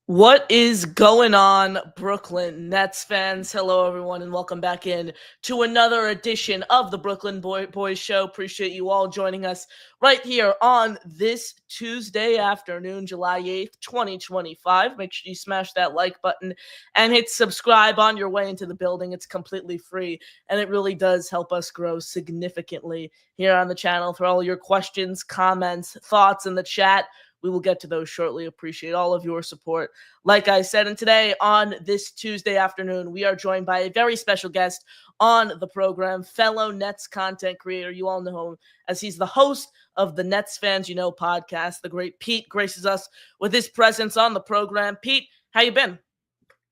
What is going on, Brooklyn Nets fans? Hello, everyone, and welcome back in to another edition of the Brooklyn Boys Show. Appreciate you all joining us right here on this Tuesday afternoon, July 8th, 2025. Make sure you smash that like button and hit subscribe on your way into the building. It's completely free, and it really does help us grow significantly here on the channel. For all your questions, comments, thoughts in the chat, we will get to those shortly. Appreciate all of your support. Like I said, and today on this Tuesday afternoon, we are joined by a very special guest on the program, fellow Nets content creator. You all know him as he's the host of the Nets Fans You Know podcast. The great Pete graces us with his presence on the program. Pete, how you been?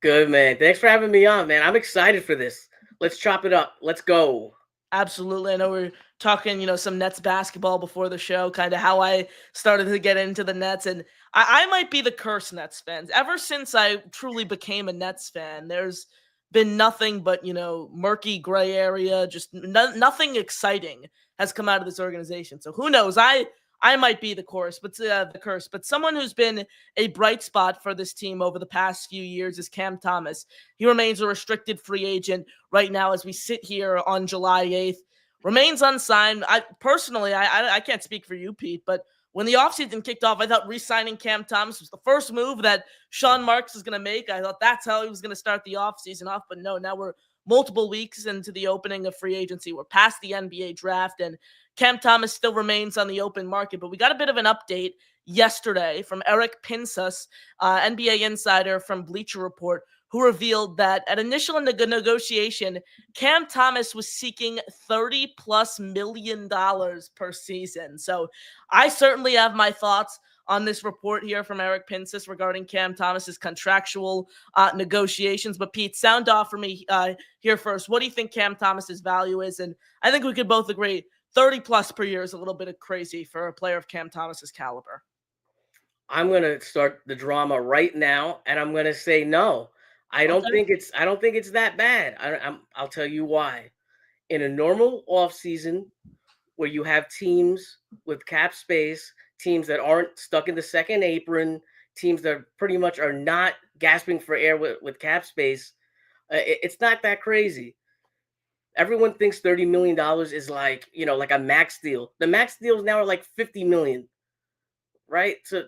Good, man. Thanks for having me on, man. I'm excited for this. Let's chop it up. Let's go. Absolutely. I know we're talking, some Nets basketball before the show, kind of how I started to get into the Nets. And I might be the cursed Nets fans. Ever since I truly became a Nets fan, there's been nothing but, murky gray area, just nothing exciting has come out of this organization. So who knows? I might be the curse, but someone who's been a bright spot for this team over the past few years is Cam Thomas. He remains a restricted free agent right now as we sit here on July 8th. Remains unsigned. I can't speak for you, Pete, but when the offseason kicked off, I thought re-signing Cam Thomas was the first move that Sean Marks was going to make. I thought that's how he was going to start the offseason off, but no, now we're multiple weeks into the opening of free agency. We're past the NBA draft, and Cam Thomas still remains on the open market. But we got a bit of an update yesterday from Eric Pincus, NBA insider from Bleacher Report, who revealed that at initial negotiation, Cam Thomas was seeking $30+ million per season. So I certainly have my thoughts on this report here from Eric Pincus regarding Cam Thomas's contractual negotiations. But Pete, sound off for me here first. What do you think Cam Thomas's value is? And I think we could both agree 30+ per year is a little bit of crazy for a player of Cam Thomas's caliber. I'm gonna start the drama right now, and I'm gonna say no. I don't Okay. think it's that bad. I'll tell you why. In a normal offseason where you have teams with cap space, teams that aren't stuck in the second apron, teams that pretty much are not gasping for air with cap space, it's not that crazy. Everyone thinks $30 million is like a max deal. The max deals now are like $50 million, right? So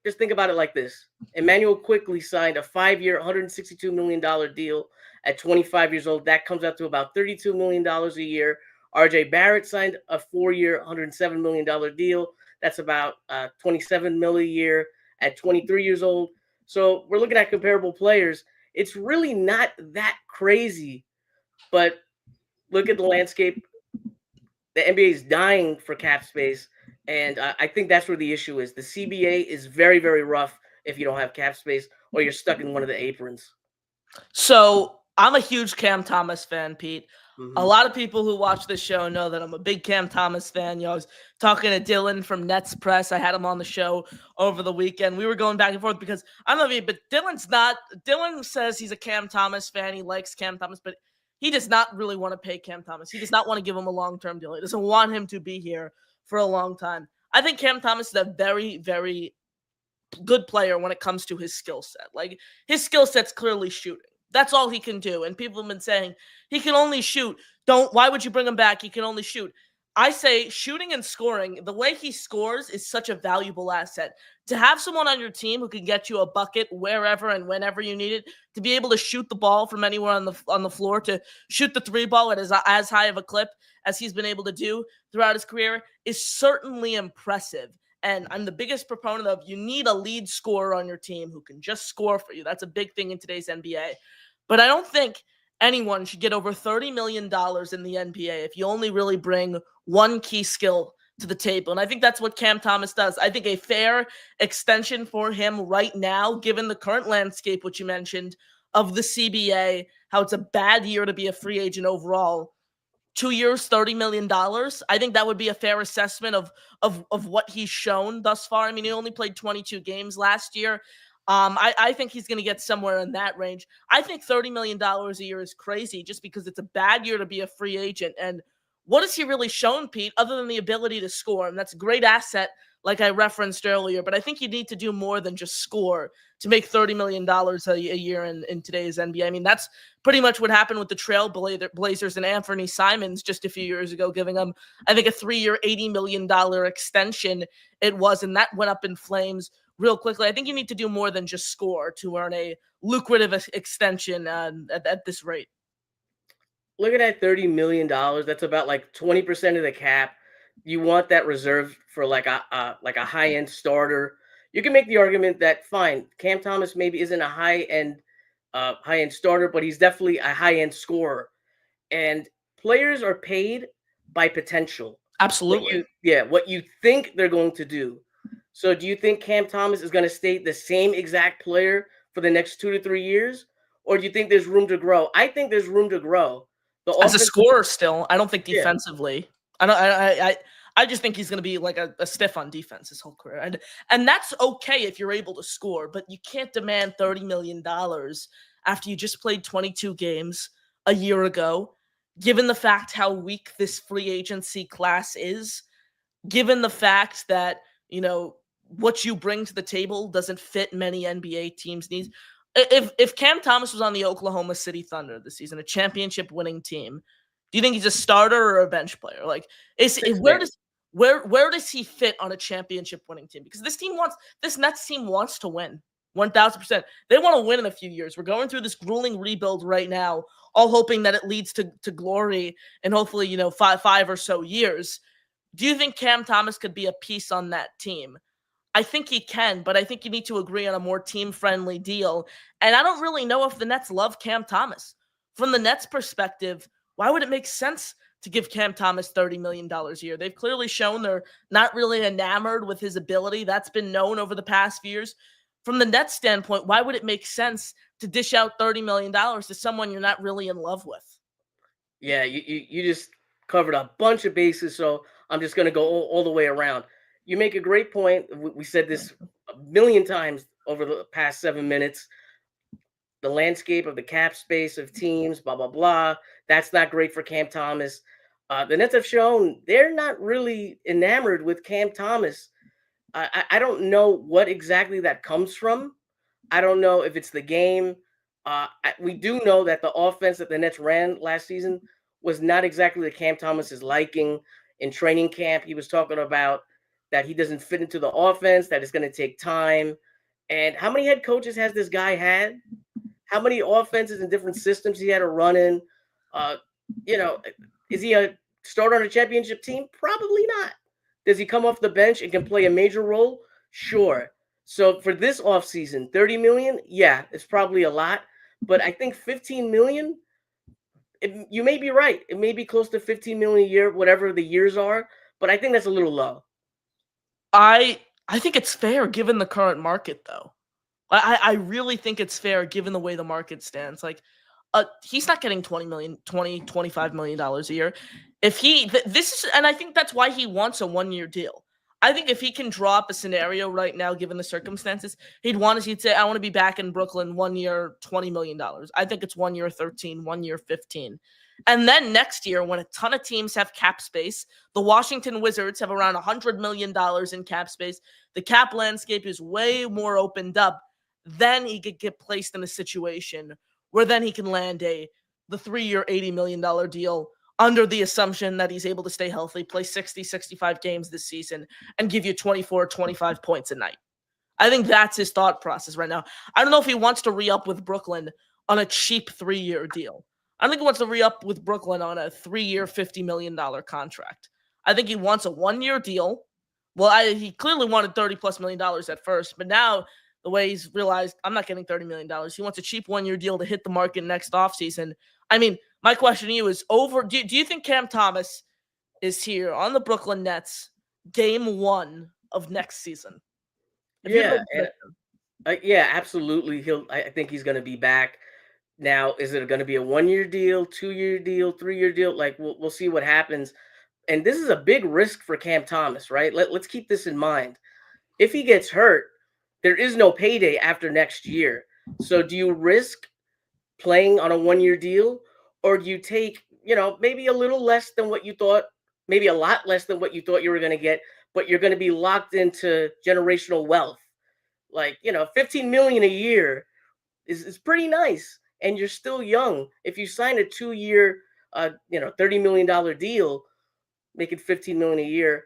just think about it like this. Emmanuel quickly signed a 5-year, $162 million deal at 25 years old. That comes out to about $32 million a year. RJ Barrett signed a 4-year, $107 million deal. That's about $27 million a year at 23 years old. So we're looking at comparable players. It's really not that crazy, but look at the landscape. The NBA is dying for cap space, and I think that's where the issue is. The CBA is very, very rough if you don't have cap space or you're stuck in one of the aprons. So I'm a huge Cam Thomas fan, Pete. A Mm-hmm. lot of people who watch this show know that I'm a big Cam Thomas fan. I was talking to Dylan from Nets Press. I had him on the show over the weekend. We were going back and forth because I don't know if you, but Dylan's not. Dylan says he's a Cam Thomas fan. He likes Cam Thomas, but he does not really want to pay Cam Thomas. He does not want to give him a long-term deal. He doesn't want him to be here for a long time. I think Cam Thomas is a very, very good player when it comes to his skill set. Like, his skill set's clearly shooting. That's all he can do. And people have been saying he can only shoot. Why would you bring him back? He can only shoot. I say shooting and scoring, the way he scores is such a valuable asset. To have someone on your team who can get you a bucket wherever and whenever you need it, to be able to shoot the ball from anywhere on the floor, to shoot the three ball at as high of a clip as he's been able to do throughout his career is certainly impressive. And I'm the biggest proponent of you need a lead scorer on your team who can just score for you. That's a big thing in today's NBA. But I don't think anyone should get over $30 million in the NBA if you only really bring one key skill to the table. And I think that's what Cam Thomas does. I think a fair extension for him right now, given the current landscape, which you mentioned, of the CBA, how it's a bad year to be a free agent overall, 2 years, $30 million. I think that would be a fair assessment of what he's shown thus far. I mean, he only played 22 games last year. I think he's going to get somewhere in that range. I think $30 million a year is crazy just because it's a bad year to be a free agent. And what has he really shown, Pete, other than the ability to score? And that's a great asset like I referenced earlier, but I think you need to do more than just score to make $30 million a year in today's NBA. I mean, that's pretty much what happened with the Trailblazers and Anthony Simons just a few years ago, giving them, I think, a 3-year, $80 million extension it was, and that went up in flames real quickly. I think you need to do more than just score to earn a lucrative extension at this rate. Look at that $30 million. That's about like 20% of the cap. You want that reserved for like a high end starter. You can make the argument that fine, Cam Thomas maybe isn't a high end starter, but he's definitely a high end scorer. And players are paid by potential. Absolutely. What you think they're going to do. So do you think Cam Thomas is going to stay the same exact player for the next 2 to 3 years? Or do you think there's room to grow? I think there's room to grow. As a scorer still, I don't think Yeah. defensively. I just think he's going to be like a stiff on defense his whole career. And that's okay if you're able to score, but you can't demand $30 million after you just played 22 games a year ago, given the fact how weak this free agency class is, given the fact that, you know, what you bring to the table doesn't fit many NBA teams' needs. If Cam Thomas was on the Oklahoma City Thunder this season, a championship winning team, do you think he's a starter or a bench player? Like, where does he fit on a championship winning team? Because this Nets team wants to win 1,000%. They want to win in a few years. We're going through this grueling rebuild right now, all hoping that it leads to glory and hopefully, you know, five or so years. Do you think Cam Thomas could be a piece on that team? I think he can, but I think you need to agree on a more team-friendly deal. And I don't really know if the Nets love Cam Thomas. From the Nets' perspective, why would it make sense to give Cam Thomas $30 million a year? They've clearly shown they're not really enamored with his ability. That's been known over the past few years. From the Nets' standpoint, why would it make sense to dish out $30 million to someone you're not really in love with? Yeah, you just covered a bunch of bases, so I'm just going to go all the way around. You make a great point. We said this a million times over the past 7 minutes. The landscape of the cap space of teams, blah, blah, blah. That's not great for Cam Thomas. The Nets have shown they're not really enamored with Cam Thomas. I don't know what exactly that comes from. I don't know if it's the game. We do know that the offense that the Nets ran last season was not exactly the Cam Thomas's liking. In training camp, he was talking about that he doesn't fit into the offense, that it's going to take time. And how many head coaches has this guy had? How many offenses and different systems he had to run in? Is he a starter on a championship team? Probably not. Does he come off the bench and can play a major role? Sure. So for this offseason, $30 million, yeah, it's probably a lot. But I think $15 million, you may be right. It may be close to $15 million a year, whatever the years are. But I think that's a little low. I think it's fair given the current market, though. I really think it's fair given the way the market stands. Like, he's not getting $25 million a year. If this is, and I think that's why he wants a 1-year deal. I think if he can draw up a scenario right now, given the circumstances, he'd say, I want to be back in Brooklyn 1 year, $20 million. I think it's 1 year, 13, 1 year, 15. And then next year, when a ton of teams have cap space, the Washington Wizards have around $100 million in cap space. The cap landscape is way more opened up. Then he could get placed in a situation where then he can land the 3-year, $80 million deal under the assumption that he's able to stay healthy, play 60, 65 games this season, and give you 24, 25 points a night. I think that's his thought process right now. I don't know if he wants to re-up with Brooklyn on a cheap 3-year deal. I don't think he wants to re-up with Brooklyn on a 3-year, $50 million contract. I think he wants a 1-year deal. Well, he clearly wanted $30+ million at first, but now the way he's realized, I'm not getting $30 million. He wants a cheap 1-year deal to hit the market next offseason. I mean, my question to you is, do you think Cam Thomas is here on the Brooklyn Nets game 1 of next season? Yeah, absolutely. I think he's going to be back. Now, is it going to be a 1-year deal, 2-year deal, 3-year deal? Like, we'll see what happens. And this is a big risk for Cam Thomas, right? Let's keep this in mind. If he gets hurt, there is no payday after next year. So do you risk playing on a 1-year deal, or do you take, maybe a little less than what you thought, maybe a lot less than what you thought you were going to get, but you're going to be locked into generational wealth. Like, 15 million a year is pretty nice, and you're still young. If you sign a 2-year, $30 million deal, making 15 million a year,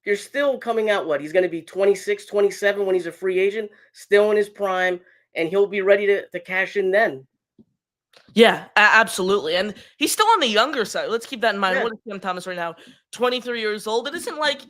you're still coming out. What, he's going to be 26, 27 when he's a free agent, still in his prime, and he'll be ready to cash in then. Yeah, absolutely. And he's still on the younger side. Let's keep that in mind. Yeah. What is Cam Thomas right now? 23 years old. It isn't like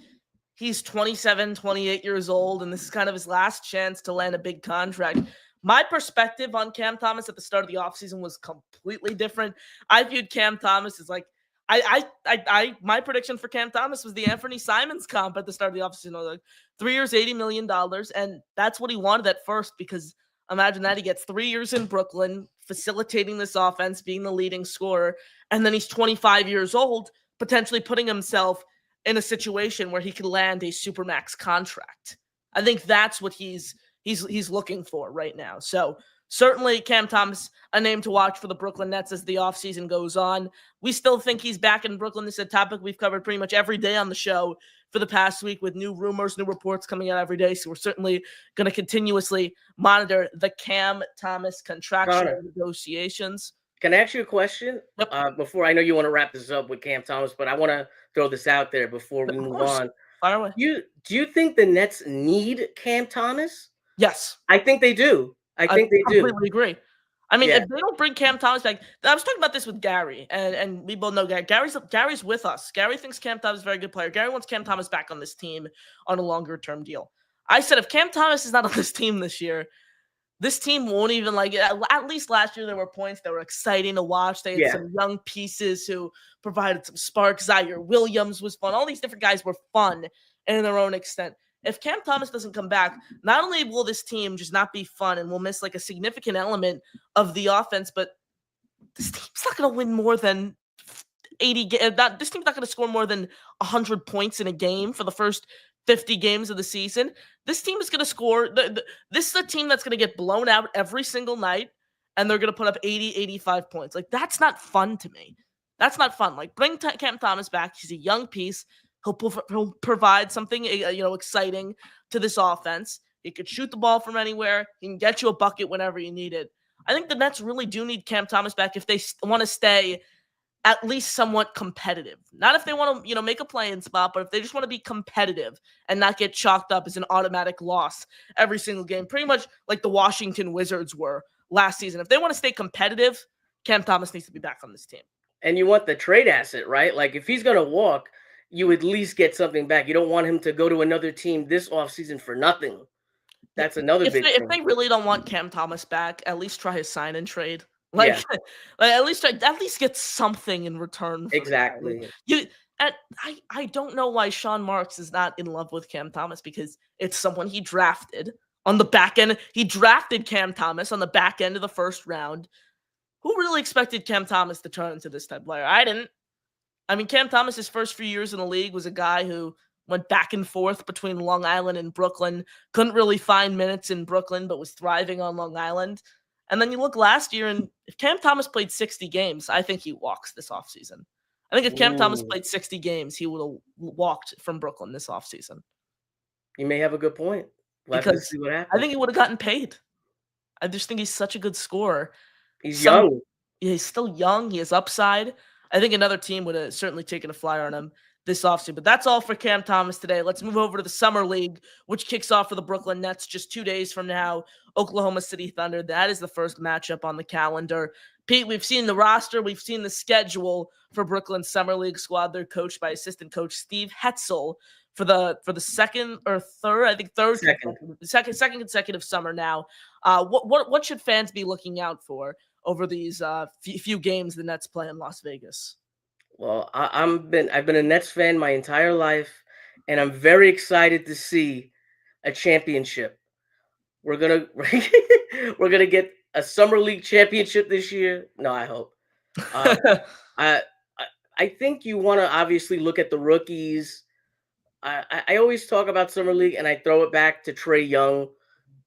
he's 27, 28 years old, and this is kind of his last chance to land a big contract. My perspective on Cam Thomas at the start of the offseason was completely different. I viewed Cam Thomas as like, my prediction for Cam Thomas was the Anthony Simons comp at the start of the offseason. Like 3 years, $80 million. And that's what he wanted at first, because imagine that he gets 3 years in Brooklyn, facilitating this offense, being the leading scorer, and then he's 25 years old, potentially putting himself in a situation where he could land a supermax contract. I think that's what he's looking for right now. So certainly Cam Thomas, a name to watch for the Brooklyn Nets as the offseason goes on. We still think he's back in Brooklyn. This is a topic we've covered pretty much every day on the show for the past week, with new rumors, new reports coming out every day. So we're certainly going to continuously monitor the Cam Thomas contractual negotiations. Can I ask you a question? Yep. Before, I know you want to wrap this up with Cam Thomas, but I want to throw this out there before we move on. Fire away. Do you think the Nets need Cam Thomas? Yes. I think they do. I think they do. I completely agree. I mean, if they don't bring Cam Thomas back, I was talking about this with Gary, and we both know Gary's with us. Gary thinks Cam Thomas is a very good player. Gary wants Cam Thomas back on this team on a longer-term deal. I said, if Cam Thomas is not on this team this year, this team won't even like it. At least last year, there were points that were exciting to watch. They had some young pieces who provided some sparks. Zaire Williams was fun. All these different guys were fun in their own extent. If Cam Thomas doesn't come back, not only will this team just not be fun and we'll miss like a significant element of the offense, but this team's not going to win more than 80. This team's not going to score more than 100 points in a game for the first 50 games of the season. This team is going to score. This is a team that's going to get blown out every single night, and they're going to put up 80, 85 points. Like, that's not fun to me. That's not fun. Like, bring Cam Thomas back. He's a young piece. He'll provide something exciting to this offense. He could shoot the ball from anywhere. He can get you a bucket whenever you need it. I think the Nets really do need Cam Thomas back if they want to stay at least somewhat competitive. Not if they want to, make a play-in spot, but if they just want to be competitive and not get chalked up as an automatic loss every single game, pretty much like the Washington Wizards were last season. If they want to stay competitive, Cam Thomas needs to be back on this team. And you want the trade asset, right? Like, if he's going to walk, you at least get something back. You don't want him to go to another team this offseason for nothing. That's another big thing. If they really don't want Cam Thomas back, at least try his sign and trade. Like at least get something in return. Exactly. I don't know why Sean Marks is not in love with Cam Thomas, because it's someone he drafted on the back end. He drafted Cam Thomas on the back end of the first round. Who really expected Cam Thomas to turn into this type of player? I didn't. I mean, Cam Thomas, his first few years in the league, was a guy who went back and forth between Long Island and Brooklyn, couldn't really find minutes in Brooklyn, but was thriving on Long Island. And then you look last year, and if Cam Thomas played 60 games, I think he walks this offseason. I think if Cam Thomas played 60 games, he would have walked from Brooklyn this offseason. You may have a good point. We'll have to see what happens. I think he would have gotten paid. I just think he's such a good scorer. He's young. He's still young. He has upside. I think another team would have certainly taken a flyer on him this offseason. But that's all for Cam Thomas today. Let's move over to the Summer League, which kicks off for the Brooklyn Nets just 2 days from now. Oklahoma City Thunder. That is the first matchup on the calendar. Pete, we've seen the roster. We've seen the schedule for Brooklyn's Summer League squad. They're coached by assistant coach Steve Hetzel for the second or third, I think second consecutive summer now. What should fans be looking out for over these few games the Nets play in Las Vegas? Well, I've been a Nets fan my entire life, and I'm very excited to see a championship. We're gonna get a Summer League championship this year. No, I hope. I think you want to obviously look at the rookies. I always talk about Summer League, and I throw it back to Trae Young.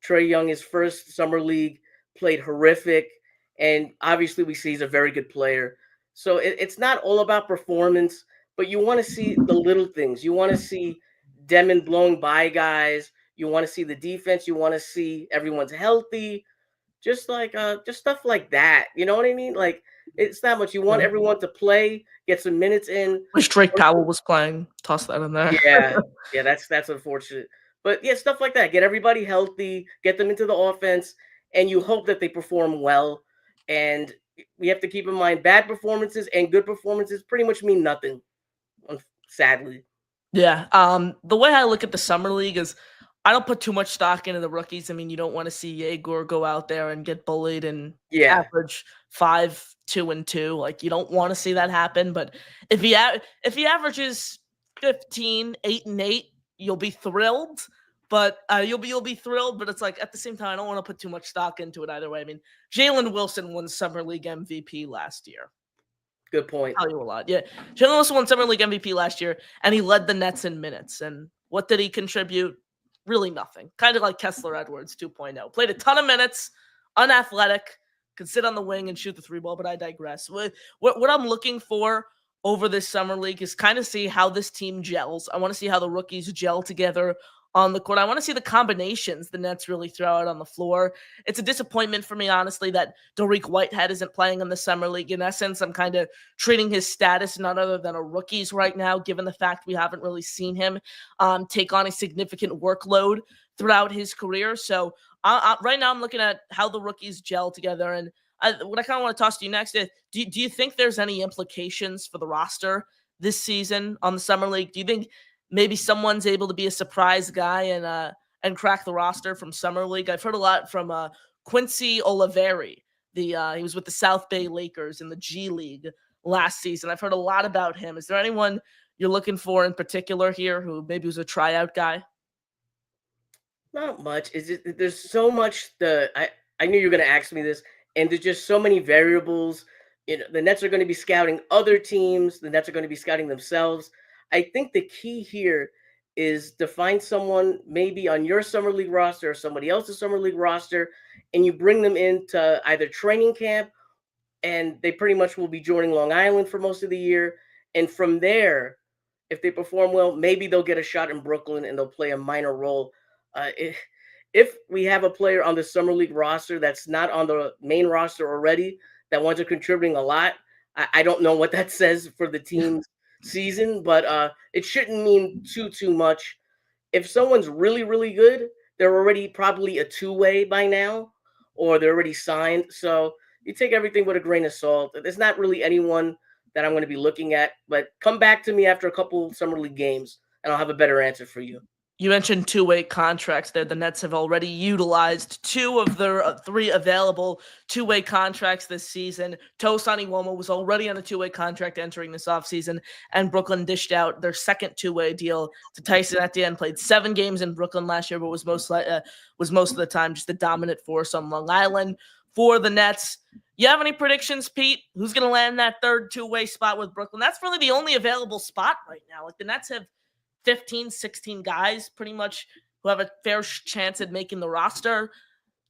Trae Young, his first Summer League, played horrific, and obviously we see he's a very good player. So it's not all about performance, but you want to see the little things. You want to see Demon blowing by guys. You want to see the defense. You want to see everyone's healthy. Just stuff like that. You know what I mean? Like, it's not much. You want Yeah. everyone to play, get some minutes in. Wish Drake Powell was playing. Toss that in there. Yeah, yeah, that's unfortunate. But yeah, stuff like that. Get everybody healthy, get them into the offense, and you hope that they perform well. And we have to keep in mind bad performances and good performances pretty much mean nothing, sadly. Yeah. The way I look at the summer league is I don't put too much stock into the rookies. I mean, you don't want to see Yegor go out there and get bullied and Yeah. average 5-2-2. Like, you don't want to see that happen. But if he averages 15, 8-8, you'll be thrilled. But you'll be thrilled. But it's like at the same time, I don't want to put too much stock into it either way. I mean, Jalen Wilson won Summer League MVP last year. Good point. Tell you a lot. Yeah. Jalen Wilson won Summer League MVP last year, and he led the Nets in minutes. And what did he contribute? Really nothing. Kind of like Kessler Edwards 2.0. Played a ton of minutes, unathletic, could sit on the wing and shoot the three ball, but I digress. What I'm looking for over this summer league is kind of see how this team gels. I want to see how the rookies gel together on the court. I want to see the combinations the Nets really throw out on the floor. It's a disappointment for me, honestly, that Dariq Whitehead isn't playing in the summer league. In essence, I'm kind of treating his status none other than a rookie's right now, given the fact we haven't really seen him take on a significant workload throughout his career. So right now I'm looking at how the rookies gel together. And what I kind of want to toss to you next is, do you think there's any implications for the roster this season on the summer league? Do you think maybe someone's able to be a surprise guy and crack the roster from summer league? I've heard a lot from Quincy Oliveri. He was with the South Bay Lakers in the G League last season. I've heard a lot about him. Is there anyone you're looking for in particular here who maybe was a tryout guy? Not much. There's so much I knew you were gonna ask me this, and there's just so many variables. The Nets are going to be scouting other teams, the Nets are going to be scouting themselves. I think the key here is to find someone maybe on your summer league roster or somebody else's summer league roster, and you bring them into either training camp, and they pretty much will be joining Long Island for most of the year. And from there, if they perform well, maybe they'll get a shot in Brooklyn and they'll play a minor role. If we have a player on the summer league roster that's not on the main roster already, that winds up contributing a lot, I don't know what that says for the team's season, but it shouldn't mean too much. If someone's really, really good, they're already probably a two-way by now, or they're already signed. So you take everything with a grain of salt. There's not really anyone that I'm going to be looking at, but come back to me after a couple summer league games, and I'll have a better answer for you. You mentioned two-way contracts there. The Nets have already utilized two of their three available two-way contracts this season. Tosan Iwoma was already on a two-way contract entering this offseason, and Brooklyn dished out their second two-way deal to Tyson Etienne. Played 7 games in Brooklyn last year, but was most of the time just a dominant force on Long Island for the Nets. You have any predictions, Pete? Who's going to land that third two-way spot with Brooklyn? That's really the only available spot right now. Like, the Nets have 15, 16 guys pretty much who have a fair chance at making the roster.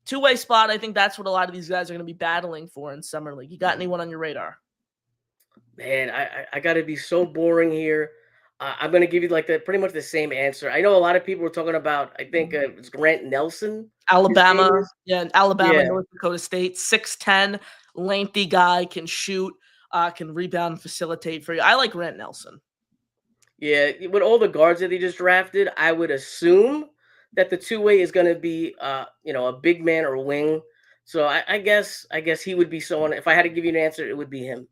Two-way spot, I think that's what a lot of these guys are going to be battling for in Summer League. You got anyone on your radar? Man, I got to be so boring here. I'm going to give you pretty much the same answer. I know a lot of people were talking about, I think it's Grant Nelson. Alabama, Alabama, Yeah. North Dakota State, 6'10", lengthy guy, can shoot, can rebound, facilitate for you. I like Grant Nelson. Yeah, with all the guards that he just drafted, I would assume that the two-way is going to be, a big man or wing. So I guess he would be someone. If I had to give you an answer, it would be him.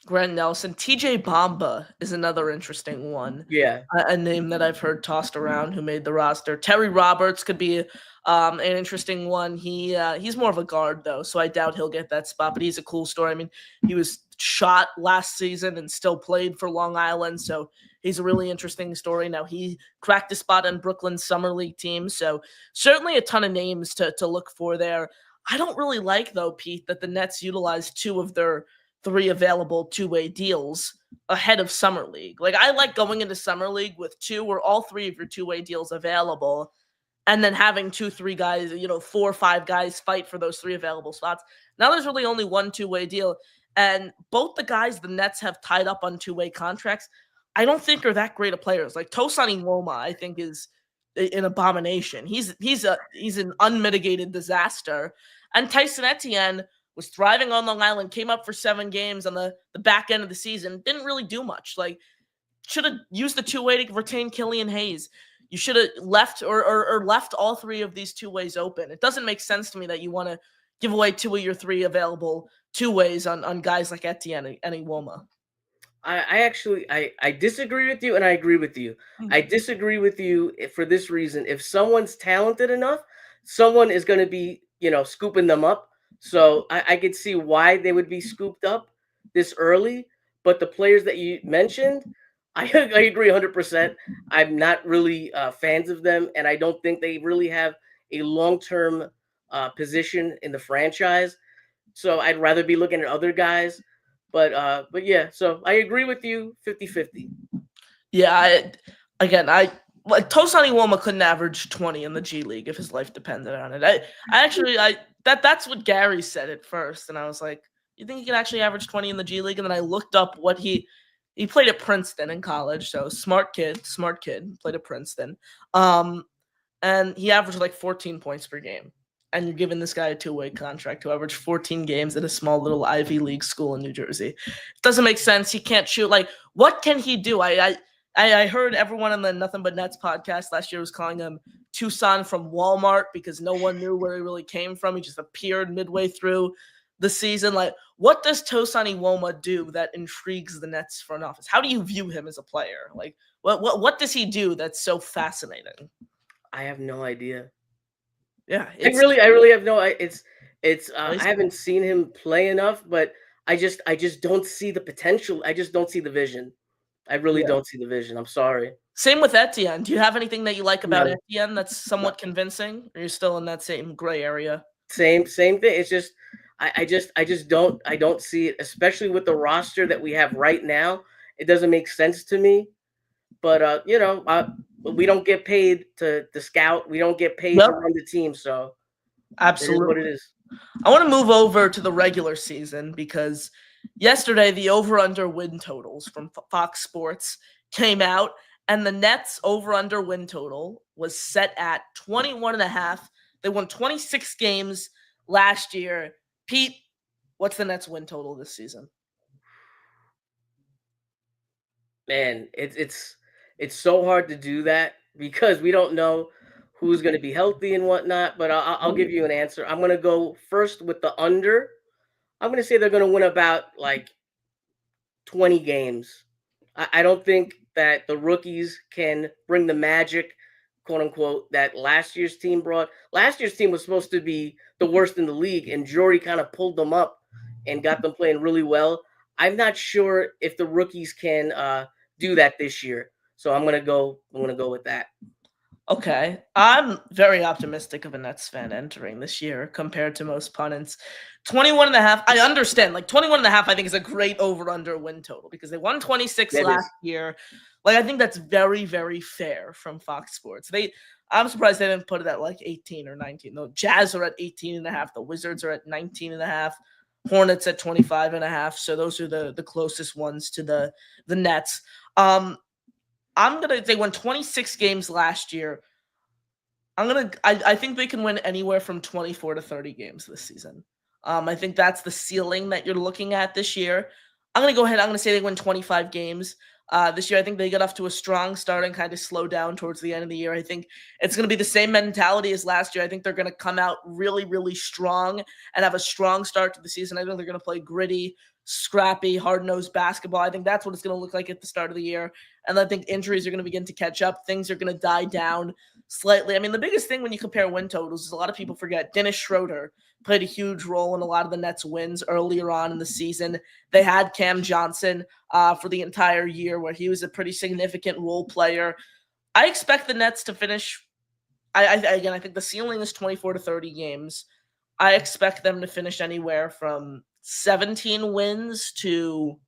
Grant Nelson. TJ Bamba is another interesting one. Yeah. A name that I've heard tossed around who made the roster. Terry Roberts could be an interesting one. He's more of a guard, though, so I doubt he'll get that spot, but he's a cool story. I mean, he was shot last season and still played for Long Island, so he's a really interesting story. Now, he cracked a spot on Brooklyn's Summer League team, so certainly a ton of names to look for there. I don't really like, though, Pete, that the Nets utilized 2 of their 3 available two-way deals ahead of Summer League. Like, I like going into Summer League with 2 or all 3 of your two-way deals available, and then having 2-3 guys, 4 or 5 guys fight for those 3 available spots. Now there's really only one two-way deal, and both the guys the Nets have tied up on two-way contracts, I don't think are that great of players. Like Tosani Woma, I think is an abomination. He's an unmitigated disaster. And Tyson Etienne was thriving on Long Island, came up for 7 games on the back end of the season, didn't really do much. Like should have used the two-way to retain Killian Hayes. You should have left or left all 3 of these 2 ways open. It doesn't make sense to me that you want to give away 2 of your 3 available 2 ways on guys like Etienne and Iwoma. I disagree with you and I agree with you. I disagree with you for this reason. If someone's talented enough, someone is going to be, scooping them up. So I could see why they would be scooped up this early. But the players that you mentioned, I agree 100%. I'm not really fans of them, and I don't think they really have a long-term position in the franchise. So I'd rather be looking at other guys. But yeah, so I agree with you 50-50. Yeah, Tosani Woma couldn't average 20 in the G League if his life depended on it. That's what Gary said at first, and I was like, you think he can actually average 20 in the G League? And then I looked up what he played at Princeton in college, so smart kid, played at Princeton. And he averaged like 14 points per game. And you're giving this guy a 2-way contract to average 14 games at a small little Ivy League school in New Jersey. It doesn't make sense. He can't shoot. Like, what can he do? I heard everyone on the Nothing But Nets podcast last year was calling him Tucson from Walmart because no one knew where he really came from. He just appeared midway through the season. Like, what does Tosani Woma do that intrigues the Nets front office? How do you view him as a player? Like, what does he do that's so fascinating? I have no idea. Yeah, I really have no. I haven't seen him play enough, but I just don't see the potential. I just don't see the vision. I really don't see the vision. I'm sorry. Same with Etienne. Do you have anything that you like about No. Etienne that's somewhat convincing? Or you're still in that same gray area? Same thing. It's just I just don't see it, especially with the roster that we have right now. It doesn't make sense to me. But we don't get paid to scout. We don't get paid to run the team. So absolutely, it is what it is. I want to move over to the regular season because yesterday the over/under win totals from Fox Sports came out, and the Nets over/under win total was set at 21.5. They won 26 games last year. Pete, what's the Nets win total this season? Man, it's so hard to do that because we don't know who's going to be healthy and whatnot. But I'll give you an answer. I'm going to go first with the under. I'm going to say they're going to win about like 20 games. I don't think that the rookies can bring the magic, quote unquote, that last year's team brought. Last year's team was supposed to be the worst in the league, and Jordy kind of pulled them up and got them playing really well. I'm not sure if the rookies can do that this year. So I'm gonna go with that. Okay. I'm very optimistic of a Nets fan entering this year compared to most pundits. 21.5. I understand. Like 21.5, I think is a great over/under win total because they won 26 last year. Like I think that's very, very fair from Fox Sports. I'm surprised they didn't put it at like 18 or 19. The Jazz are at 18.5. The Wizards are at 19.5. Hornets at 25.5. So those are the closest ones to the Nets. They won 26 games last year. I think they can win anywhere from 24 to 30 games this season. I think that's the ceiling that you're looking at this year. I'm going to go ahead. I'm going to say they win 25 games this year. I think they got off to a strong start and kind of slow down towards the end of the year. I think it's going to be the same mentality as last year. I think they're going to come out really, really strong and have a strong start to the season. I think they're going to play gritty, scrappy, hard-nosed basketball. I think that's what it's going to look like at the start of the year. And I think injuries are going to begin to catch up. Things are going to die down slightly. I mean, the biggest thing when you compare win totals is a lot of people forget Dennis Schroeder played a huge role in a lot of the Nets' wins earlier on in the season. They had Cam Johnson for the entire year where he was a pretty significant role player. I expect the Nets to finish I think the ceiling is 24 to 30 games. I expect them to finish anywhere from 17 wins to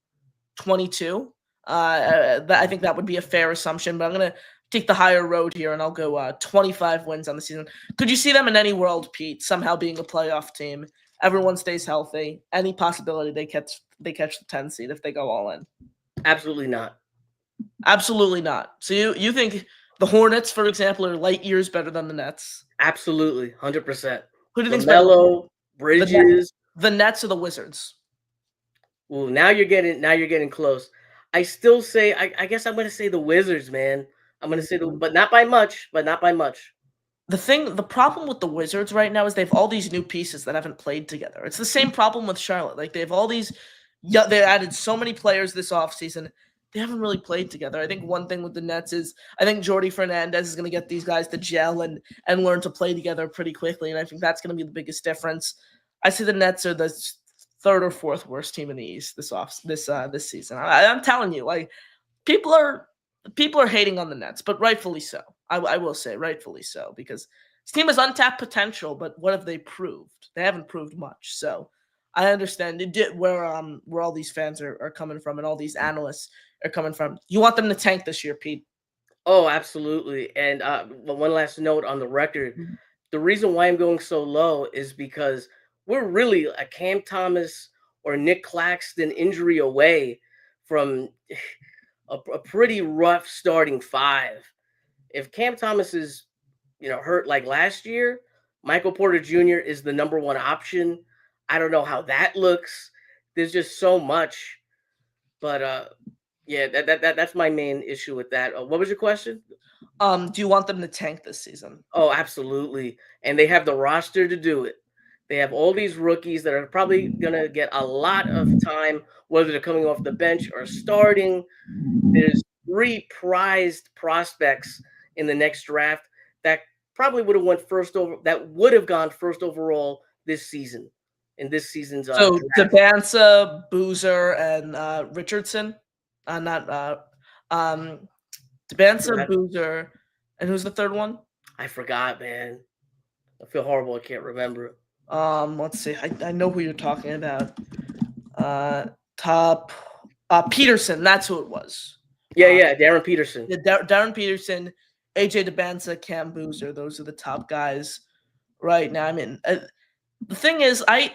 22. I think that would be a fair assumption, but I'm going to take the higher road here, and I'll go 25 wins on the season. Could you see them in any world, Pete, somehow being a playoff team? Everyone stays healthy. Any possibility they catch the 10 seed if they go all in? Absolutely not. Absolutely not. So you think the Hornets, for example, are light years better than the Nets? Absolutely, 100%. Who do you think's better, LaMelo, the Net, Bridges. the Nets or the Wizards? Ooh, now you're getting close. I still say I guess I'm gonna say the Wizards, man. I'm gonna say Mm. but not by much, but not by much. The problem with the Wizards right now is they have all these new pieces that haven't played together. It's the same problem with Charlotte. Like they have all these, yeah, they added so many players this offseason. They haven't really played together. I think one thing with the Nets is I think Jordy Fernandez is going to get these guys to gel and learn to play together pretty quickly, and I think that's going to be the biggest difference. I see the Nets are the third or fourth worst team in the East this season. I'm telling you, like people are people are hating on the Nets, but rightfully so. I will say rightfully so because this team has untapped potential, but what have they proved? They haven't proved much. So I understand where all these fans are coming from and all these analysts are coming from. You want them to tank this year, Pete. Oh, absolutely. And but one last note on the record. The reason why I'm going so low is because we're really a Cam Thomas or Nick Claxton injury away from a pretty rough starting five. If Cam Thomas is, hurt like last year, Michael Porter Jr. is the number one option. I don't know how that looks. There's just so much, but yeah, that's my main issue with that. What was your question? Do you want them to tank this season? Oh, absolutely. And they have the roster to do it. They have all these rookies that are probably going to get a lot of time, whether they're coming off the bench or starting. There's three prized prospects in the next draft that probably would have gone first overall this season in this season's So draft. Debanza, Boozer, and Richardson. Not um Debanza, Boozer, and who's the third one? I forgot, man. I feel horrible. I can't remember. Let's see. I know who you're talking about. Top Peterson. That's who it was. Yeah, Darren Peterson. Darren Peterson, AJ Debanza, Cam Boozer. Those are the top guys right now. I mean, the thing is, I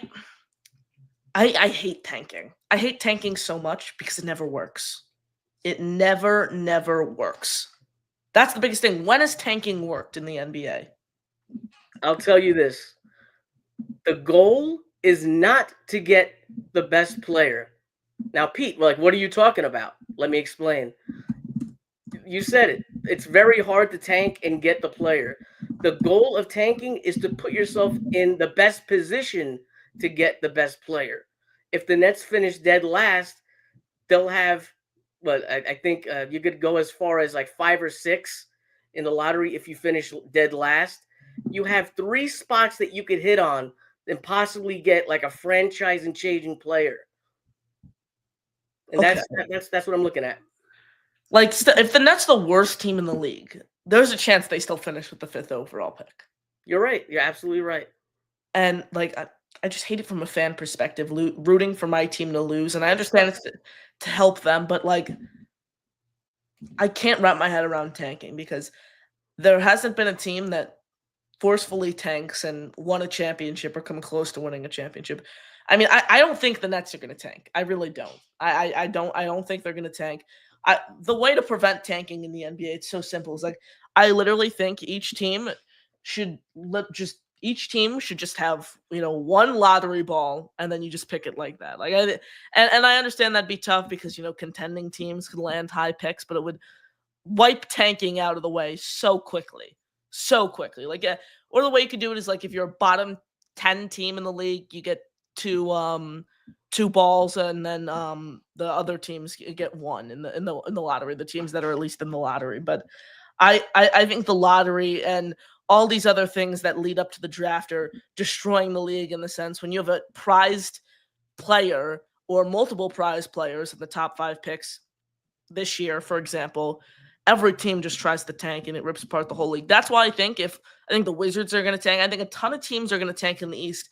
hate tanking. I hate tanking so much because it never works. It never works. That's the biggest thing. When has tanking worked in the NBA? I'll tell you this. The goal is not to get the best player. Now, Pete, like, what are you talking about? Let me explain. You said it. It's very hard to tank and get the player. The goal of tanking is to put yourself in the best position to get the best player. If the Nets finish dead last, they'll have, I think you could go as far as like 5 or 6 in the lottery if you finish dead last. You have 3 spots that you could hit on and possibly get like a franchise and changing player. And Okay. that's what I'm looking at. Like, if the Nets are the worst team in the league, there's a chance they still finish with the 5th overall pick. You're right. You're absolutely right. And, like, I just hate it from a fan perspective, rooting for my team to lose. And I understand it's to help them, but, like, I can't wrap my head around tanking because there hasn't been a team that forcefully tanks and won a championship or come close to winning a championship. I mean, I don't think the Nets are going to tank. I really don't. I don't think they're going to tank. The way to prevent tanking in the NBA, it's so simple. It's like I literally think each team should just have one lottery ball and then you just pick it like that. Like and I understand that'd be tough because contending teams could land high picks, but it would wipe tanking out of the way so quickly. So quickly. Like or the way you could do it is like if you're a bottom 10 team in the league, you get two balls and then the other teams get one in the lottery, the teams that are at least in the lottery. But I think the lottery and all these other things that lead up to the draft are destroying the league in the sense when you have a prized player or multiple prize players in the top 5 picks this year, for example, every team just tries to tank and it rips apart the whole league. That's why I think the Wizards are going to tank, I think a ton of teams are going to tank in the East.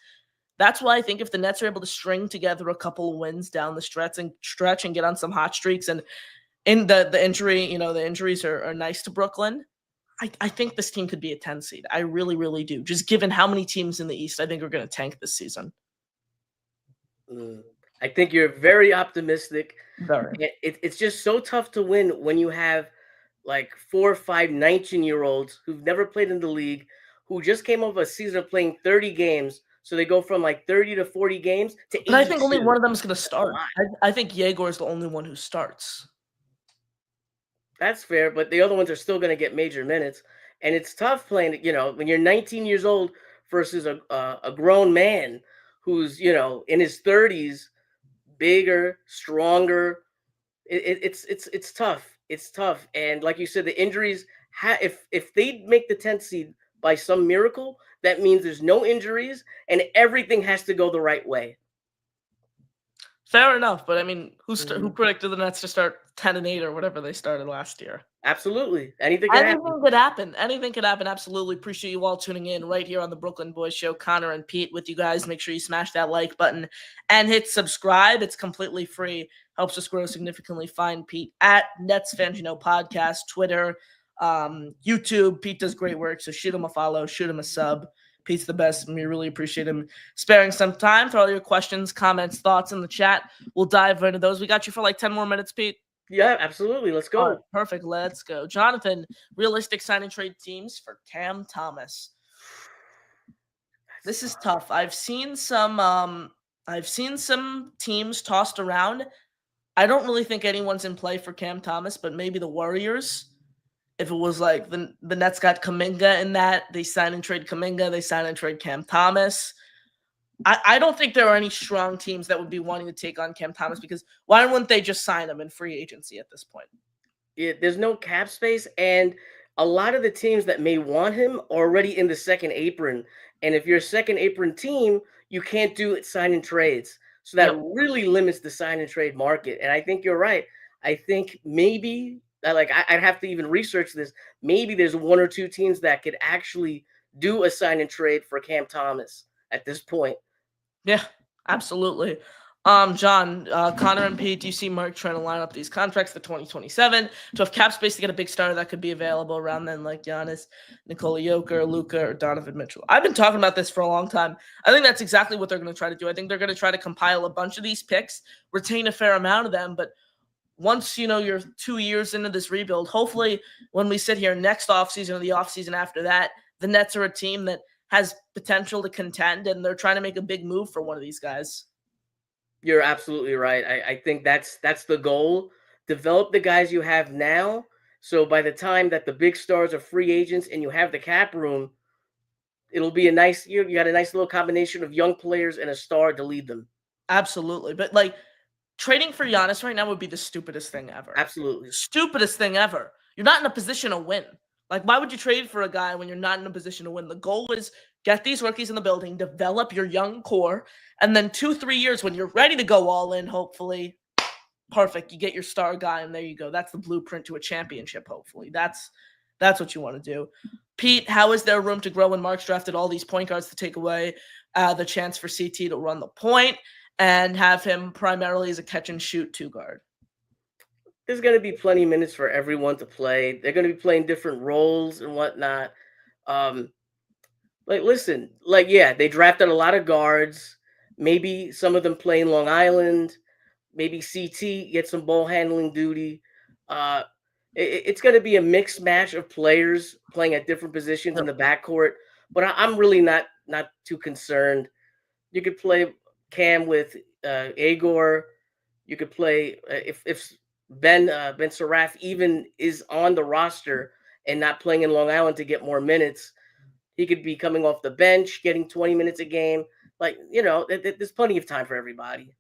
That's why I think if the Nets are able to string together a couple of wins down the stretch and get on some hot streaks, and in the injury, the injuries are nice to Brooklyn. I think this team could be a 10 seed. I really, really do. Just given how many teams in the East I think are going to tank this season. I think you're very optimistic. Very. It's just so tough to win when you have like 4 or 5 19-year-olds who've never played in the league, who just came off a season of playing 30 games. So they go from like 30 to 40 games to But I think only 82. one of them is going to That's a start. lot. I think Yegor is the only one who starts. That's fair, but the other ones are still going to get major minutes, and it's tough playing. When you're 19 years old versus a grown man who's in his 30s, bigger, stronger. It's tough. It's tough, and like you said, the injuries. If they make the 10th seed by some miracle, that means there's no injuries and everything has to go the right way. Fair enough, but I mean, who Mhm. predicted the Nets to start 10-8 or whatever they started last year? Absolutely, anything can happen. Anything could happen. Anything could happen. Absolutely. Appreciate you all tuning in right here on the Brooklyn Boys Show. Connor and Pete with you guys. Make sure you smash that like button and hit subscribe. It's completely free. Helps us grow significantly. Find Pete at Nets Fans You Know Podcast, Twitter, YouTube. Pete does great work. So shoot him a follow, shoot him a sub. Pete's the best, and we really appreciate him sparing some time for all your questions, comments, thoughts in the chat. We'll dive into those. We got you for like 10 more minutes, Pete. Yeah, absolutely. Let's All right, go. perfect. Let's go. Jonathan, realistic sign and trade teams for Cam Thomas. That's This is tough. tough. I've seen some teams tossed around. I don't really think anyone's in play for Cam Thomas, but maybe the Warriors. If it was like the Nets got Kuminga in that, they sign and trade Kuminga, they sign and trade Cam Thomas. I don't think there are any strong teams that would be wanting to take on Cam Thomas because why wouldn't they just sign him in free agency at this point? There's no cap space, and a lot of the teams that may want him are already in the second apron. And if you're a second apron team, you can't do sign and trades. So that Yep. really limits the sign and trade market. And I think you're right. I think maybe I'd have to even research this. Maybe there's one or two teams that could actually do a sign and trade for Cam Thomas at this point. Yeah, absolutely. John, Connor and Pete, do you see Mark trying to line up these contracts for 2027 to have cap space to get a big starter that could be available around then, like Giannis, Nikola Jokic, Luka, or Donovan Mitchell? I've been talking about this for a long time. I think that's exactly what they're going to try to do. I think they're going to try to compile a bunch of these picks, retain a fair amount of them, but once you're 2 years into this rebuild, hopefully when we sit here next offseason or the offseason after that, the Nets are a team that has potential to contend and they're trying to make a big move for one of these guys. You're absolutely right. I think that's the goal. Develop the guys you have now. So by the time that the big stars are free agents and you have the cap room, it'll be a nice you got a nice little combination of young players and a star to lead them. Absolutely. But like trading for Giannis right now would be the stupidest thing ever. Absolutely. Stupidest thing ever. You're not in a position to win. Like, why would you trade for a guy when you're not in a position to win? The goal is get these rookies in the building, develop your young core, and then 2-3 years when you're ready to go all in, hopefully, perfect. You get your star guy, and there you go. That's the blueprint to a championship, hopefully. That's what you want to do. Pete, how is there room to grow when Mark's drafted all these point guards to take away the chance for CT to run the point and have him primarily as a catch and shoot two guard? There's going to be plenty of minutes for everyone to play. They're going to be playing different roles and whatnot. Um, listen, yeah, they drafted a lot of guards. Maybe some of them play in Long Island. Maybe CT get some ball handling duty. Uh, it's going to be a mixed match of players playing at different positions in the backcourt. But I'm really not too concerned. You could play Cam with Agor. You could play if Ben Saraf even is on the roster and not playing in Long Island to get more minutes. He could be coming off the bench, getting 20 minutes a game. There's plenty of time for everybody.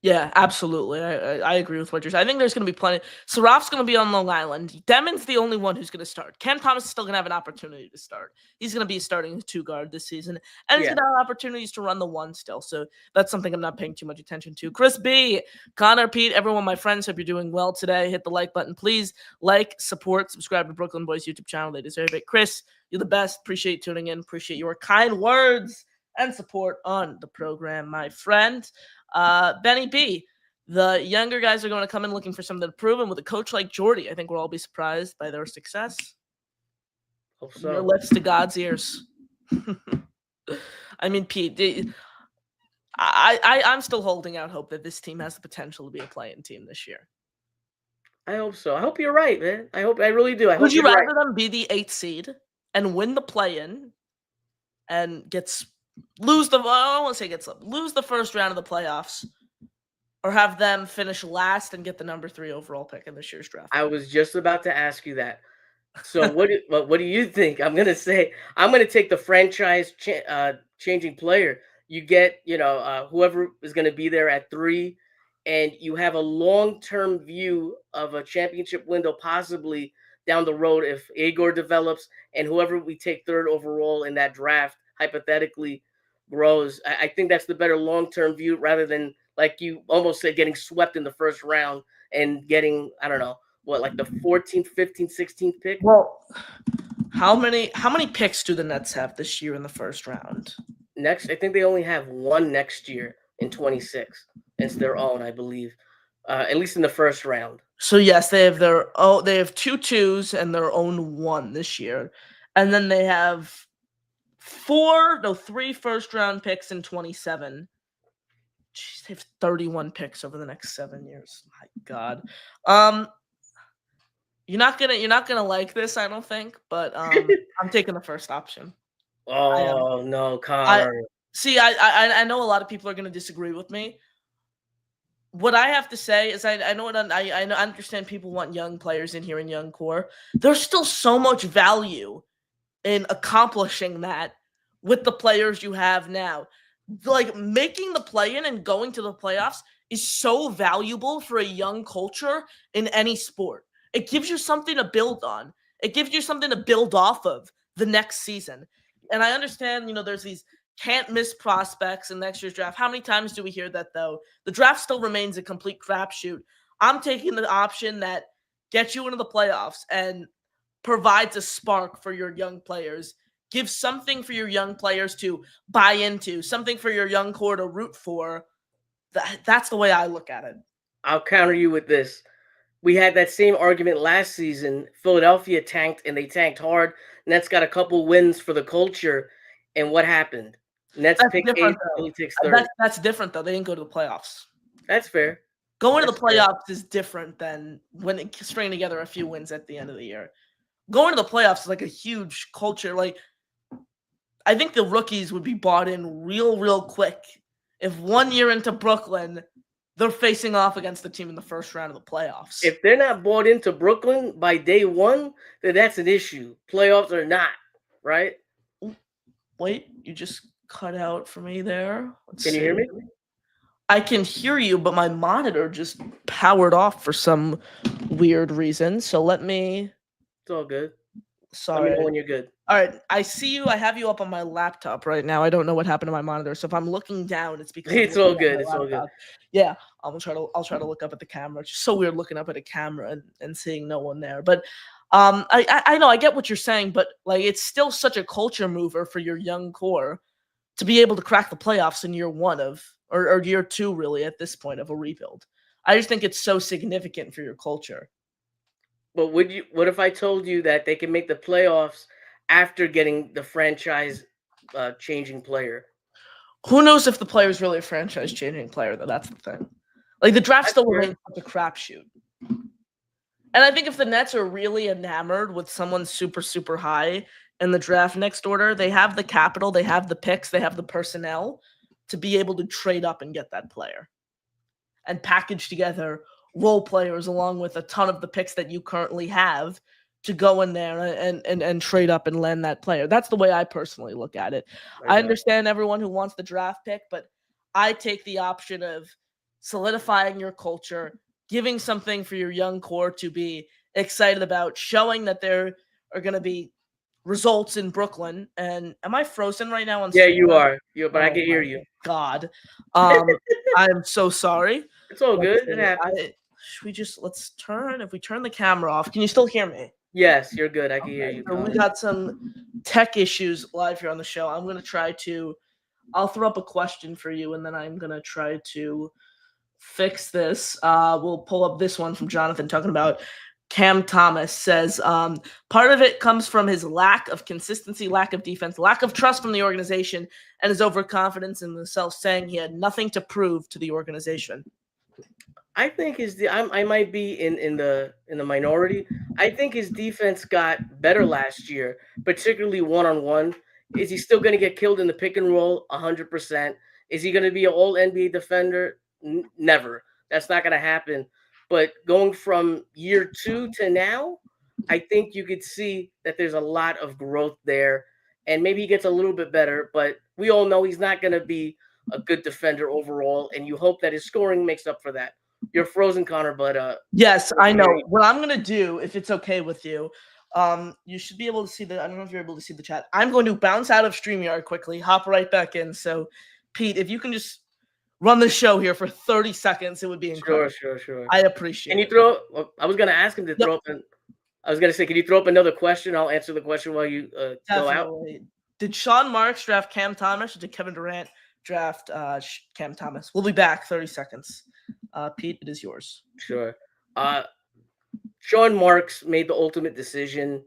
Yeah, absolutely. I agree with what you're saying. I think there's going to be plenty. Saraf's going to be on Long Island. Demon's the only one who's going to start. Cam Thomas is still going to have an opportunity to start. He's going to be starting a two guard this season, and he's Yeah. going to have opportunities to run the one still. So that's something I'm not paying too much attention to. Chris B, Connor, Pete, everyone, my friends, hope you're doing well today. Hit the like button, please. Like, support, subscribe to Brooklyn Boys YouTube channel. They deserve it. Chris, you're the best. Appreciate tuning in. Appreciate your kind words and support on the program, my friend. Benny B, the younger guys are going to come in looking for something to prove, and with a coach like Jordy, I think we'll all be surprised by their success. Hope From your so. lips to God's ears. I mean, Pete, I'm still holding out hope that this team has the potential to be a play-in team this year. I hope so. I hope you're right, man. I really do. I Would hope you you're right. rather them be the 8th seed and win the play-in and lose the I don't want to say lose the first round of the playoffs, or have them finish last and get the number 3 overall pick in this year's draft? I was just about to ask you that. So what do you think? I'm gonna take the franchise changing player. You get whoever is gonna be there at 3, and you have a long term view of a championship window possibly down the road if Igor develops and whoever we take 3rd overall in that draft hypothetically grows. I think that's the better long term view rather than, like you almost said, getting swept in the first round and getting, I don't know, what, like the 14th, 15th, 16th pick? Well, how many picks do the Nets have this year in the first round? Next, I think they only have one next year in 26. It's their own, I believe, at least in the first round. So yes, they have they have 2 2s and their own 1 this year, and then they have 3 first round picks in 27. Jeez, they have 31 picks over the next 7 years. My God. You're not gonna like this, I don't think, but I'm taking the first option. Oh no, I Connor. see. I know a lot of people are gonna disagree with me. What I have to say is I know I understand people want young players in here in young core. There's still so much value in accomplishing that with the players you have now. Like making the play-in and going to the playoffs is so valuable for a young culture in any sport. It gives you something to build on. It gives you something to build off of the next season. And I understand, there's these can't miss prospects in next year's draft. How many times do we hear that though? The draft still remains a complete crapshoot. I'm taking the option that gets you into the playoffs and provides a spark for your young players, gives something for your young players to buy into, something for your young core to root for. That's the way I look at it. I'll counter you with this. We had that same argument last season. Philadelphia tanked, and they tanked hard. Nets got a couple wins for the culture, and what happened? Nets That's picked different 8th, though. Philly takes 3rd. That's different though. They didn't go to the playoffs. That's fair. Going to That's the playoffs is different than stringing together a few wins at the end of the year. Going to the playoffs is like a huge culture. Like, I think the rookies would be bought in real quick if 1 year into Brooklyn, they're facing off against the team in the first round of the playoffs. If they're not bought into Brooklyn by day 1, then that's an issue. Playoffs or not, right? Wait, you just cut out for me there. Can you hear me? I can hear you, but my monitor just powered off for some weird reason. So let me. It's all good. Sorry. Let me know when you're good. All right, I see you. I have you up on my laptop right now. I don't know what happened to my monitor. So if I'm looking down, it's because It's all good. It's all good. Yeah, I'll try to look up at the camera. It's just so weird looking up at a camera and seeing no one there. But I know I get what you're saying, but like it's still such a culture mover for your young core to be able to crack the playoffs in year 1 or year 2 really at this point of a rebuild. I just think it's so significant for your culture. But what if I told you that they can make the playoffs after getting the franchise changing player? Who knows if the player is really a franchise changing player, though? That's the thing. Like the draft still remains such a crapshoot. And I think if the Nets are really enamored with someone super, super high in the draft next order, they have the capital, they have the picks, they have the personnel to be able to trade up and get that player and package together role players along with a ton of the picks that you currently have to go in there and trade up and land that player. That's the way I personally look at it. I understand everyone who wants the draft pick, but I take the option of solidifying your culture, giving something for your young core to be excited about, showing that there are going to be results in Brooklyn. And am I frozen right now on Yeah, stream? you are. But I can hear you. God. I'm so sorry. It's all good. It happens. Let's turn, if we turn the camera off, can you still hear me? Yes, you're good. I can hear you. So we got some tech issues live here on the show. I'm going to I'll throw up a question for you, and then I'm going to try to fix this. We'll pull up this one from Jonathan talking about Cam Thomas says part of it comes from his lack of consistency, lack of defense, lack of trust from the organization, and his overconfidence in himself, saying he had nothing to prove to the organization. I think I might be in the minority. I think his defense got better last year, particularly one on one. Is he still going to get killed in the pick and roll? 100%. Is he going to be an all NBA defender? Never. That's not going to happen. But going from year 2 to now, I think you could see that there's a lot of growth there, and maybe he gets a little bit better. But we all know he's not going to be a good defender overall, and you hope that his scoring makes up for that. You're frozen, Connor, but yes, I know. What I'm gonna do, if it's okay with you, you should be able to see I don't know if you're able to see the chat. I'm going to bounce out of StreamYard quickly, hop right back in. So, Pete, if you can just run the show here for 30 seconds, it would be incredible. Sure. I appreciate Can it. you throw? I was gonna ask him to throw up. I was gonna say, can you throw up another question? I'll answer the question while you go out. Did Sean Marks draft Cam Thomas, or did Kevin Durant draft Cam Thomas? We'll be back. 30 seconds. Pete, it is yours. Sure. Sean Marks made the ultimate decision.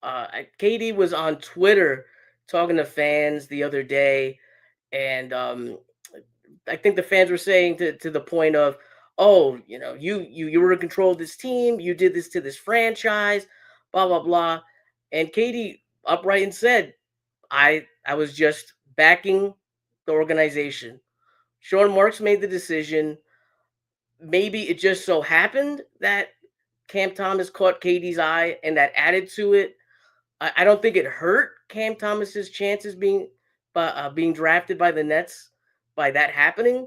KD was on Twitter talking to fans the other day, and I think the fans were saying to the point of, oh, you were in control of this team, you did this to this franchise, blah blah blah, and KD upright and said, I was just backing the organization. Sean Marks made the decision. Maybe it just so happened that Cam Thomas caught KD's eye and that added to it. I don't think it hurt Cam Thomas's chances being drafted by the Nets by that happening.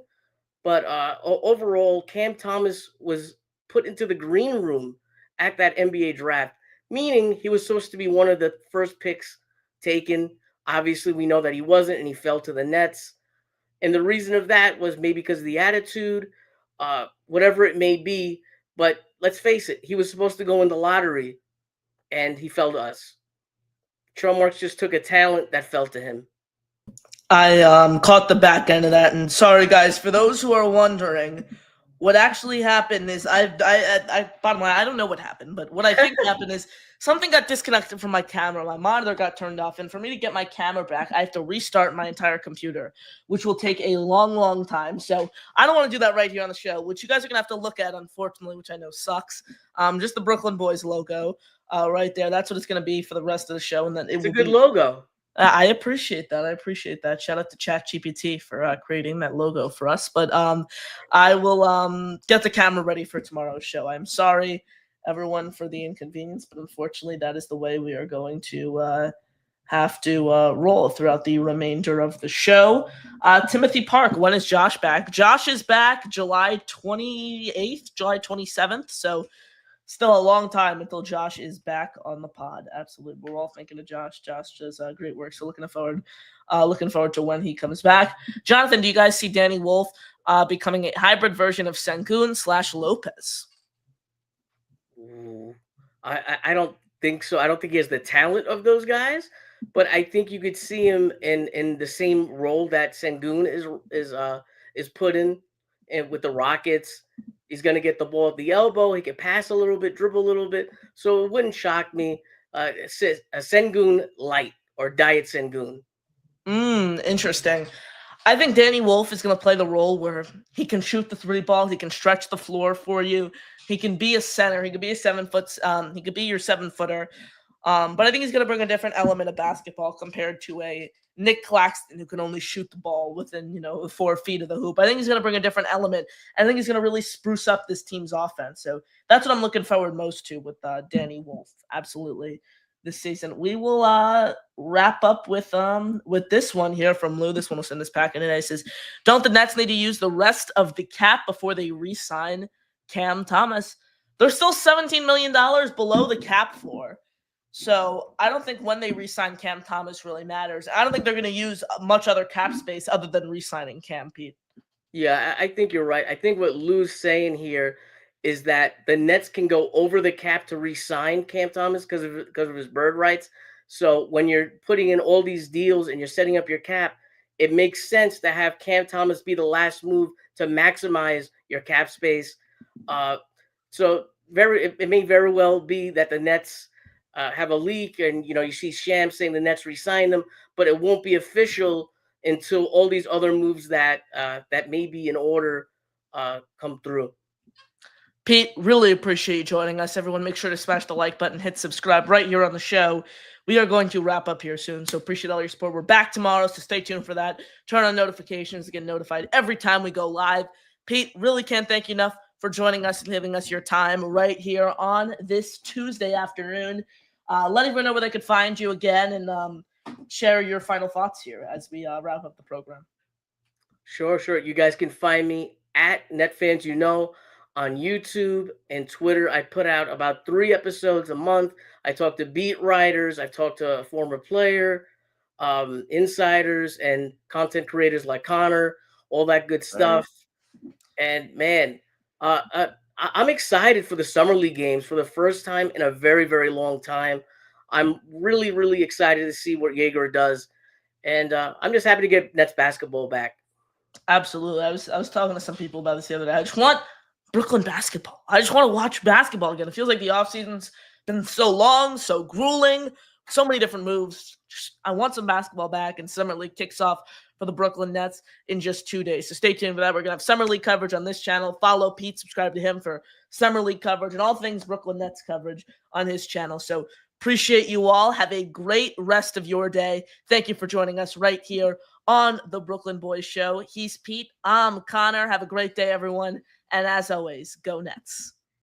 But overall, Cam Thomas was put into the green room at that NBA draft, meaning he was supposed to be one of the first picks taken. Obviously, we know that he wasn't, and he fell to the Nets. And the reason of that was maybe because of the attitude, whatever it may be. But let's face it, he was supposed to go in the lottery, and he fell to us. Sean Marks just took a talent that fell to him. I caught the back end of that, and sorry guys for those who are wondering. What actually happened is bottom line, I don't know what happened, but what I think happened is something got disconnected from my camera. My monitor got turned off, and for me to get my camera back, I have to restart my entire computer, which will take a long, long time. So I don't want to do that right here on the show, which you guys are gonna have to look at, unfortunately, which I know sucks. Just the Brooklyn Boys logo, right there. That's what it's gonna be for the rest of the show, and then it's a good logo. I appreciate that. Shout out to ChatGPT for creating that logo for us. But I will get the camera ready for tomorrow's show. I'm sorry, everyone, for the inconvenience, but unfortunately, that is the way we are going to have to roll throughout the remainder of the show. Timothy Park, when is Josh back? Josh is back July 28th, July 27th. So still a long time until Josh is back on the pod. Absolutely. We're all thinking of Josh. Josh does great work. So looking forward to when he comes back. Jonathan, do you guys see Danny Wolf becoming a hybrid version of Sengun / Lopez? I don't think so. I don't think he has the talent of those guys, but I think you could see him in the same role that Sengun is put in, and with the Rockets. He's going to get the ball at the elbow. He can pass a little bit, dribble a little bit. So it wouldn't shock me. A Sengun light or Diet Sengun. Interesting. I think Danny Wolf is going to play the role where he can shoot the 3-ball. He can stretch the floor for you. He can be a center. He could be a 7-foot. He could be your 7-footer. But I think he's going to bring a different element of basketball compared to a Nick Claxton who can only shoot the ball within, 4 feet of the hoop. I think he's going to bring a different element. I think he's going to really spruce up this team's offense. So that's what I'm looking forward most to with Danny Wolf. Absolutely. This season. We will wrap up with this one here from Lou. This one was in this packet today. It says, don't the Nets need to use the rest of the cap before they re-sign Cam Thomas? They're still $17 million below the cap floor. So I don't think when they re-sign Cam Thomas really matters. I don't think they're going to use much other cap space other than re-signing Cam, Pete. Yeah, I think you're right. I think what Lou's saying here is that the Nets can go over the cap to re-sign Cam Thomas because of his bird rights. So when you're putting in all these deals and you're setting up your cap, it makes sense to have Cam Thomas be the last move to maximize your cap space. So it may very well be that the Nets have a leak, and you see Shams saying the Nets re-sign them, but it won't be official until all these other moves that may be in order come through. Pete, really appreciate you joining us. Everyone, make sure to smash the like button, hit subscribe right here on the show. We are going to wrap up here soon, so appreciate all your support. We're back tomorrow, so stay tuned for that. Turn on notifications to get notified every time we go live. Pete, really can't thank you enough for joining us and giving us your time right here on this Tuesday afternoon. Let everyone know where they could find you again, and share your final thoughts here as we wrap up the program. Sure. You guys can find me at NetFans on YouTube and Twitter. I put out about 3 episodes a month. I talk to beat writers. I talk to a former player, insiders, and content creators like Connor, all that good stuff. And man, I'm excited for the summer league games for the first time in a very, very long time. I'm really, really excited to see what Jaeger does. And I'm just happy to get Nets basketball back. Absolutely. I was talking to some people about this the other day. I just want Brooklyn basketball. I just want to watch basketball again. It feels like the offseason's been so long, so grueling, so many different moves. I want some basketball back, and Summer League kicks off for the Brooklyn Nets in just 2 days. So stay tuned for that. We're going to have Summer League coverage on this channel. Follow Pete, subscribe to him for Summer League coverage and all things Brooklyn Nets coverage on his channel. So appreciate you all. Have a great rest of your day. Thank you for joining us right here on the Brooklyn Boys Show. He's Pete. I'm Connor. Have a great day, everyone. And as always, go Nets.